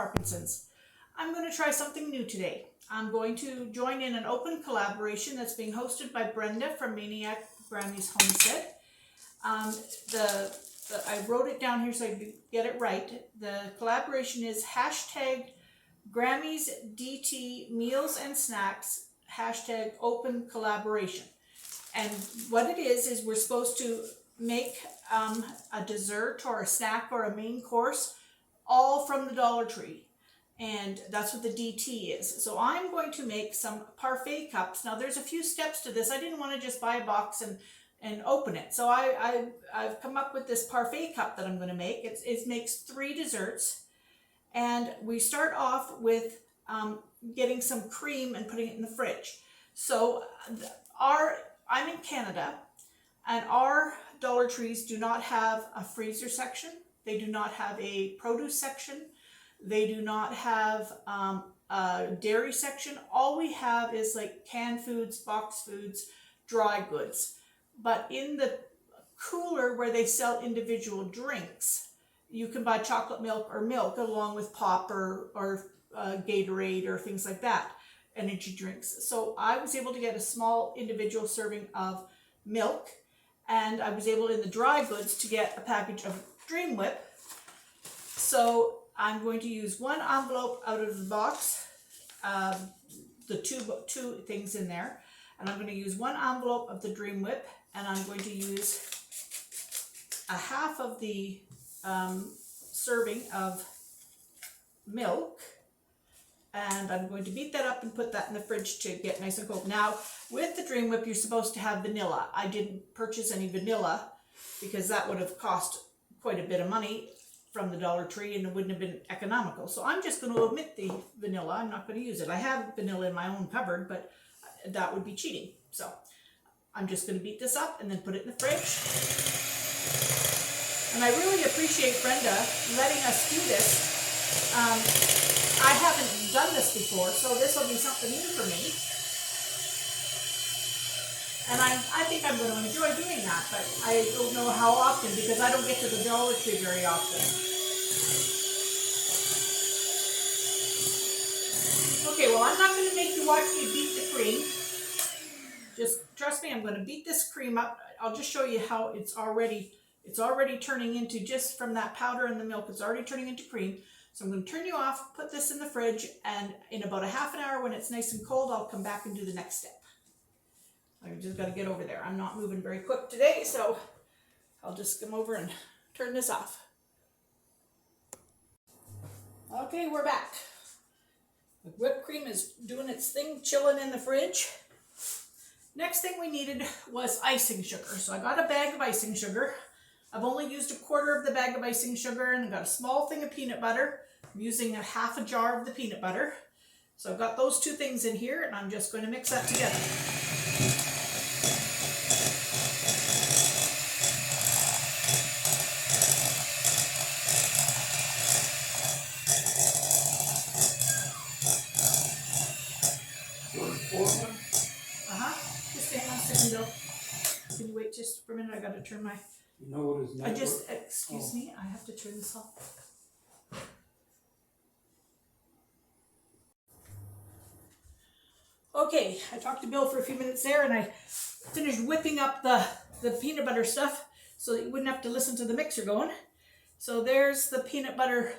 Parkinsons. I'm going to try something new today. I'm going to join in an open collaboration that's being hosted by Brenda from Maniac Grammy's Homestead. I wrote it down here so I get it right. The collaboration is hashtag Grammys DT Meals and Snacks, hashtag open collaboration. And what it is we're supposed to make a dessert or a snack or a main course all from the Dollar Tree. And that's what the DT is. So I'm going to make some Parfait cups. Now there's a few steps to this. I didn't want to just buy a box and open it. So I've come up with this Parfait cup that I'm going to make. It makes 3 desserts. And we start off with getting some cream and putting it in the fridge. So I'm in Canada, and our Dollar Trees do not have a freezer section. They do not have a produce section. They do not have a dairy section. All we have is like canned foods, boxed foods, dry goods. But in the cooler where they sell individual drinks, you can buy chocolate milk or milk along with pop or Gatorade or things like that, energy drinks. So I was able to get a small individual serving of milk, and I was able in the dry goods to get a package of Dream Whip. So I'm going to use 1 envelope out of the box, the two things in there, and I'm going to use 1 envelope of the Dream Whip, and I'm going to use a half of the serving of milk, and I'm going to beat that up and put that in the fridge to get nice and cold. Now, with the Dream Whip, you're supposed to have vanilla. I didn't purchase any vanilla because that would have cost quite a bit of money from the Dollar Tree and it wouldn't have been economical. So I'm just going to omit the vanilla. I'm not going to use it. I have vanilla in my own cupboard, but that would be cheating. So I'm just going to beat this up and then put it in the fridge. And I really appreciate Brenda letting us do this. I haven't done this before, so this will be something new for me. And I think I'm going to enjoy doing that, but I don't know how often because I don't get to the Dollar Tree very often. Okay, well, I'm not going to make you watch me beat the cream. Just trust me, I'm going to beat this cream up. I'll just show you how it's already turning into, just from that powder and the milk, it's already turning into cream. So I'm going to turn you off, put this in the fridge, and in about a half an hour when it's nice and cold, I'll come back and do the next step. I've just got to get over there. I'm not moving very quick today, so I'll just come over and turn this off. Okay, we're back. The whipped cream is doing its thing, chilling in the fridge. Next thing we needed was icing sugar. So I got a bag of icing sugar. I've only used 1/4 of the bag of icing sugar, and I've got a small thing of peanut butter. I'm using a half a jar of the peanut butter. So I've got those 2 things in here, and I'm just going to mix that together. Just hang on a second, Bill. Can you wait just for a minute? I got to turn my... You know what his name is? Excuse me, I have to turn this off. Okay, I talked to Bill for a few minutes there, and I finished whipping up the peanut butter stuff so that you wouldn't have to listen to the mixer going. So there's the peanut butter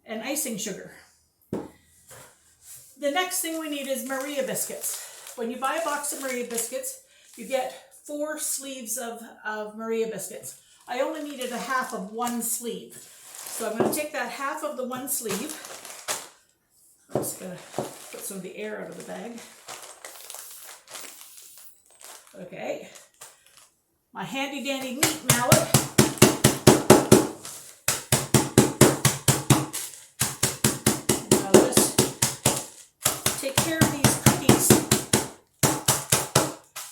and icing sugar. The next thing we need is Maria biscuits. When you buy a box of Maria biscuits, you get 4 sleeves of Maria biscuits. I only needed a half of 1 sleeve. So I'm going to take that half of the 1 sleeve. I'm just going to put some of the air out of the bag. Okay. My handy dandy meat mallet. And I'll just take care of these cookies.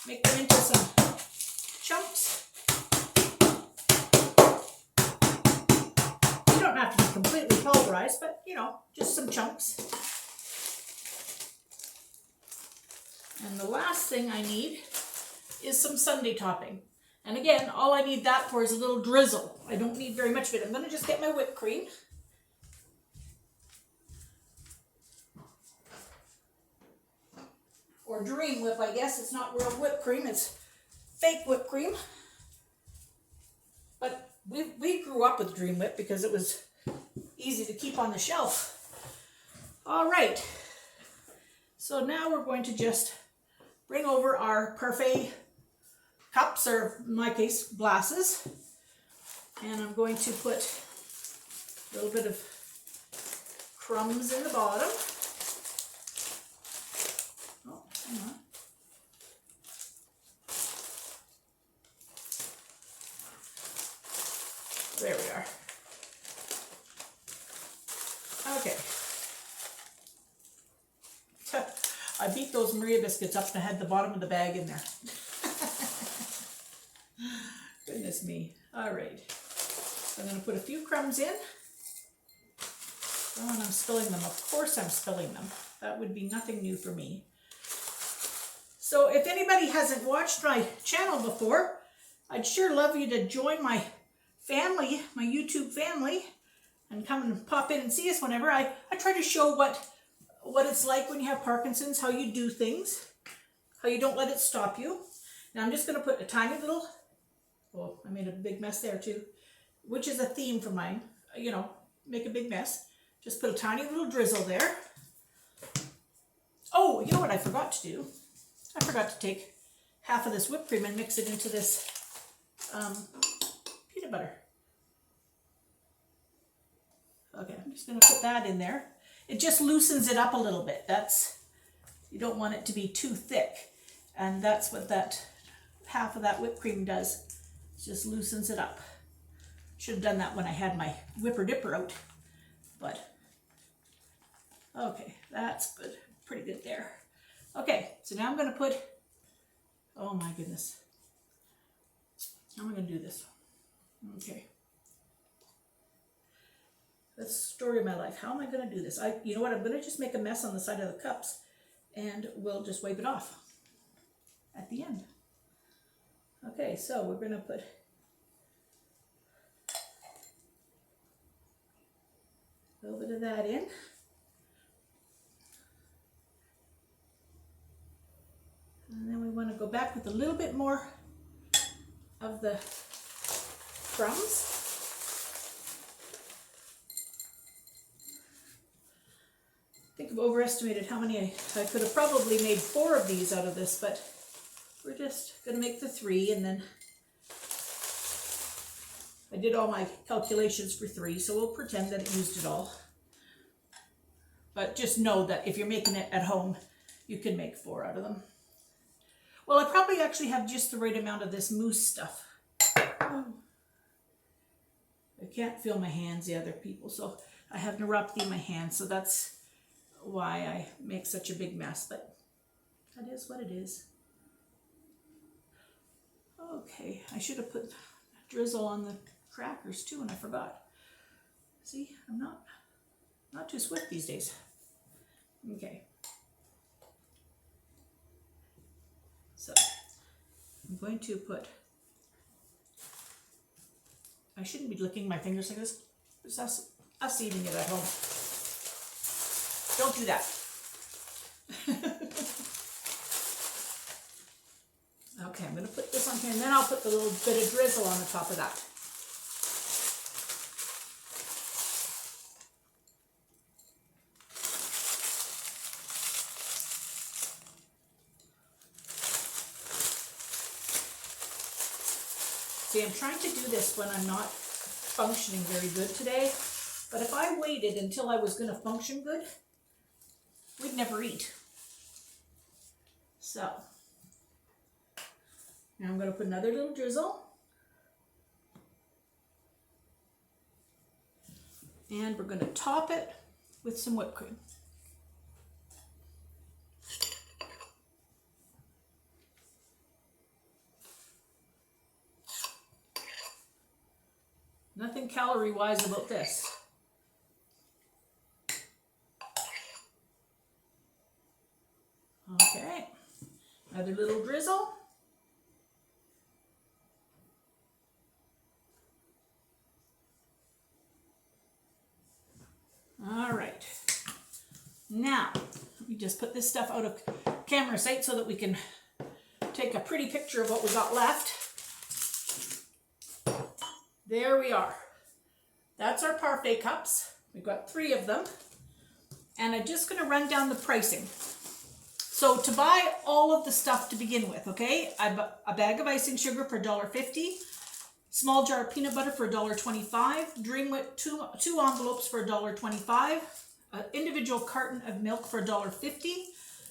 Make them into some chunks. You don't have to be completely pulverized, but just some chunks. And the last thing I need is some sundae topping. And again, all I need that for is a little drizzle. I don't need very much of it. I'm going to just get my whipped cream. or Dream Whip, I guess. It's not real whipped cream, it's fake whipped cream. But we grew up with Dream Whip because it was easy to keep on the shelf. All right, so now we're going to just bring over our Parfait cups, or in my case, glasses. And I'm going to put a little bit of crumbs in the bottom. Oh, hang on. There we are. Okay. I beat those Maria biscuits up and I had the bottom of the bag in there. Goodness me. All right. So I'm going to put a few crumbs in. Oh, and I'm spilling them. Of course I'm spilling them. That would be nothing new for me. So if anybody hasn't watched my channel before, I'd sure love you to join my family, my YouTube family, and come and pop in and see us whenever. I try to show what it's like when you have Parkinson's, how you do things, how you don't let it stop you. Now I'm just going to put a tiny little, oh, I made a big mess there too, which is a theme for mine, you know, make a big mess. Just put a tiny little drizzle there. Oh, you know what I forgot to do? I forgot to take half of this whipped cream and mix it into this peanut butter. Okay, I'm just going to put that in there. It just loosens it up a little bit. You don't want it to be too thick. And that's what that half of that whipped cream does. It just loosens it up. Should have done that when I had my whipper dipper out. But, okay, that's good. Pretty good there. Okay, so now I'm going to put, oh my goodness. How am I going to do this? Okay. That's the story of my life. How am I going to do this? You know what? I'm going to just make a mess on the side of the cups and we'll just wipe it off at the end. Okay, so we're going to put a little bit of that in. And then we want to go back with a little bit more of the crumbs. I think I've overestimated how many I could have probably made 4 of these out of this, but we're just going to make the 3, and then I did all my calculations for 3, so we'll pretend that it used it all. But just know that if you're making it at home, you can make 4 out of them. Well, I probably actually have just the right amount of this mousse stuff. Oh. I can't feel my hands, the other people, so I have neuropathy in my hands, so that's why I make such a big mess, but that is what it is. Okay, I should have put drizzle on the crackers too, and I forgot. See, I'm not too swift these days. Okay. So, I'm going to put, I shouldn't be licking my fingers like this. It's us eating it at home. Don't do that. Okay, I'm going to put this on here, and then I'll put the little bit of drizzle on the top of that. See, I'm trying to do this when I'm not functioning very good today, but if I waited until I was going to function good, we'd never eat. So, now I'm going to put another little drizzle. And we're going to top it with some whipped cream. Nothing calorie-wise about this. Okay, another little drizzle. All right, now let me just put this stuff out of camera sight so that we can take a pretty picture of what we got left. There we are. That's our Parfait cups. We've got 3 of them. And I'm just going to run down the pricing. So to buy all of the stuff to begin with, okay, a bag of icing sugar for $1.50, small jar of peanut butter for $1.25, Dream Whip 2 envelopes for $1.25, an individual carton of milk for $1.50,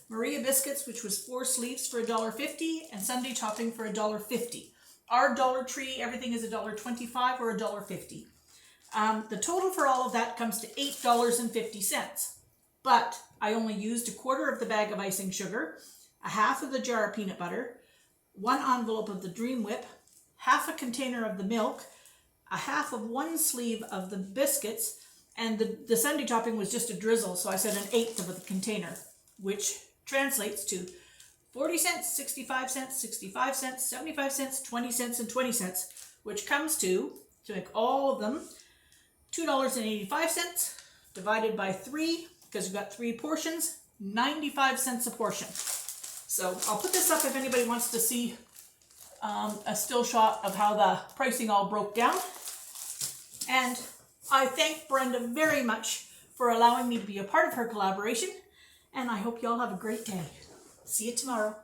Maria biscuits, which was 4 sleeves for $1.50, and Sunday topping for $1.50. Our Dollar Tree, everything is $1.25 or $1.50. The total for all of that comes to $8.50. But I only used a quarter of the bag of icing sugar, a half of the jar of peanut butter, 1 envelope of the Dream Whip, half a container of the milk, a half of 1 sleeve of the biscuits, and the Sunday topping was just a drizzle, so I said 1/8 of the container, which translates to 40 cents, 65 cents, 65 cents, 75 cents, 20 cents, and 20 cents, which comes to make all of them, $2.85 divided by 3, because we've got 3 portions, 95 cents a portion. So I'll put this up if anybody wants to see a still shot of how the pricing all broke down. And I thank Brenda very much for allowing me to be a part of her collaboration, and I hope you all have a great day. See you tomorrow.